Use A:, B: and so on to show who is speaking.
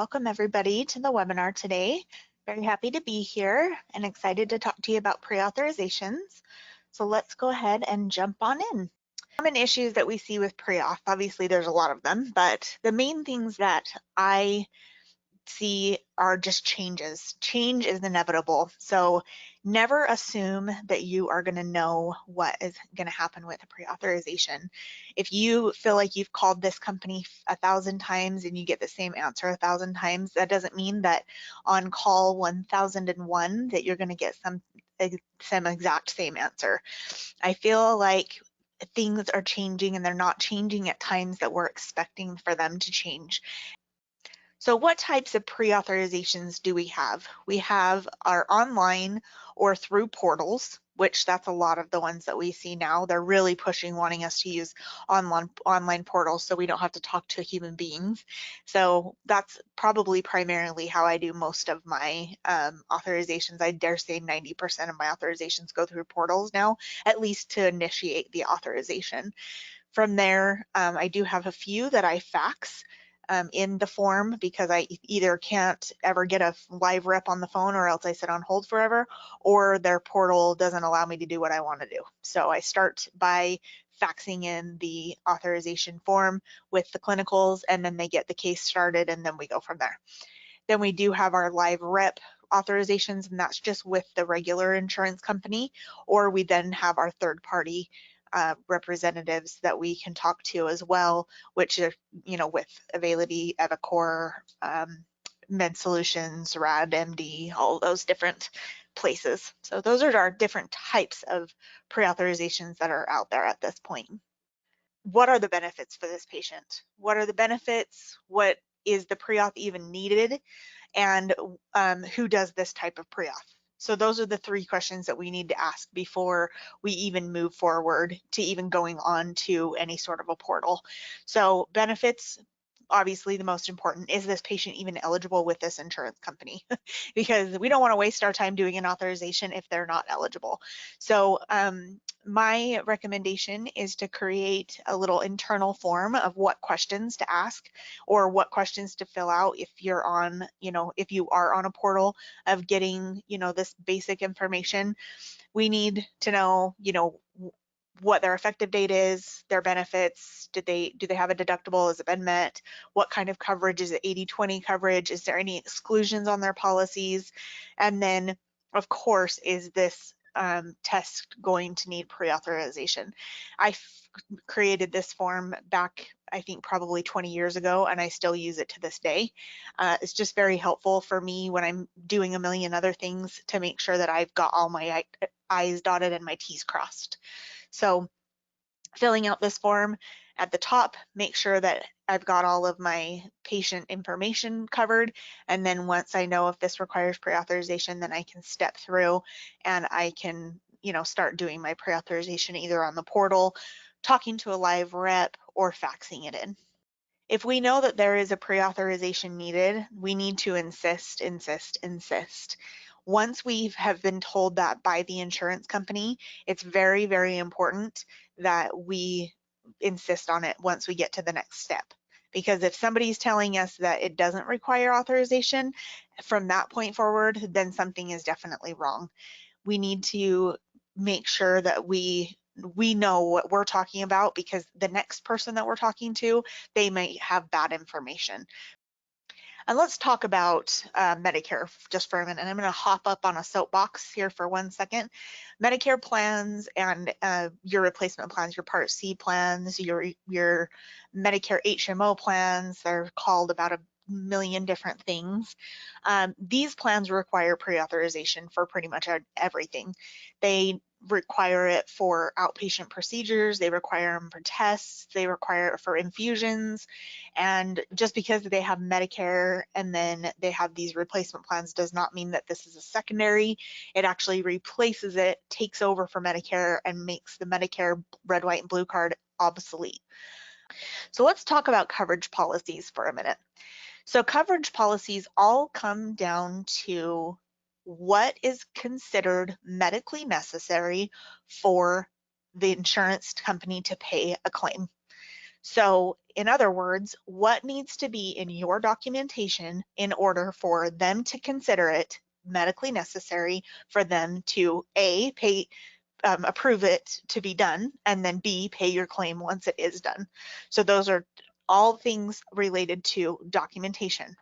A: Welcome everybody to the webinar today. Very happy to be here and excited to talk to you about pre-authorizations. So let's go ahead and jump on in. Common issues that we see with pre-auth, obviously there's a lot of them, but the main things that I see are just changes. Change is inevitable. So never assume that you are going to know what is going to happen with a pre-authorization. If you feel like you've called this company 1,000 times and you get the same answer 1,000 times, that doesn't mean that on call 1001 that you're going to get some exact same answer. I feel like things are changing and they're not changing at times that we're expecting for them to change. So what types of pre-authorizations do we have? We have our online or through portals, which that's a lot of the ones that we see now. They're really pushing, wanting us to use online portals so we don't have to talk to human beings. So that's probably primarily how I do most of my authorizations. I dare say 90% of my authorizations go through portals now, at least to initiate the authorization. From there, I do have a few that I fax in the form because I either can't ever get a live rep on the phone or else I sit on hold forever, or their portal doesn't allow me to do what I want to do. So I start by faxing in the authorization form with the clinicals, and then they get the case started, and then we go from there. Then we do have our live rep authorizations, and that's just with the regular insurance company, or we then have our third party representatives that we can talk to as well, which are, with Availity, Evacor, Med Solutions, RadMD, all those different places. So those are our different types of pre-authorizations that are out there at this point. What are the benefits for this patient? What are the benefits? What is the pre-auth even needed? And who does this type of pre-auth? So those are the three questions that we need to ask before we even move forward to even going on to any sort of a portal. So benefits, obviously the most important, is this patient even eligible with this insurance company? Because we don't want to waste our time doing an authorization if they're not eligible. So my recommendation is to create a little internal form of what questions to ask or what questions to fill out if you're on, if you are on a portal of getting, this basic information. We need to know, what their effective date is, their benefits, do they have a deductible, has it been met, what kind of coverage, is it 80/20 coverage, is there any exclusions on their policies, and then of course is this test going to need pre-authorization. I created this form back, I think probably 20 years ago, and I still use it to this day. It's just very helpful for me when I'm doing a million other things to make sure that I've got all my I's dotted and my T's crossed. So filling out this form at the top, make sure that I've got all of my patient information covered. And then once I know if this requires pre-authorization, then I can step through and I can, start doing my pre-authorization either on the portal, talking to a live rep, or faxing it in. If we know that there is a pre-authorization needed, we need to insist. Once we have been told that by the insurance company, it's very, very important that we insist on it once we get to the next step. Because if somebody's telling us that it doesn't require authorization from that point forward, then something is definitely wrong. We need to make sure that we know what we're talking about, because the next person that we're talking to, they might have bad information. And let's talk about Medicare just for a minute. And I'm going to hop up on a soapbox here for 1 second. Medicare plans and your replacement plans, your Part C plans, your Medicare HMO plans, they're called about a million different things. These plans require pre-authorization for pretty much everything. They require it for outpatient procedures, they require them for tests, they require it for infusions, and just because they have Medicare and then they have these replacement plans does not mean that this is a secondary. It actually replaces it, takes over for Medicare, and makes the Medicare red, white, and blue card obsolete. So let's talk about coverage policies for a minute. So coverage policies all come down to what is considered medically necessary for the insurance company to pay a claim. So in other words, what needs to be in your documentation in order for them to consider it medically necessary for them to A, pay, approve it to be done, and then B, pay your claim once it is done. So those are all things related to documentation.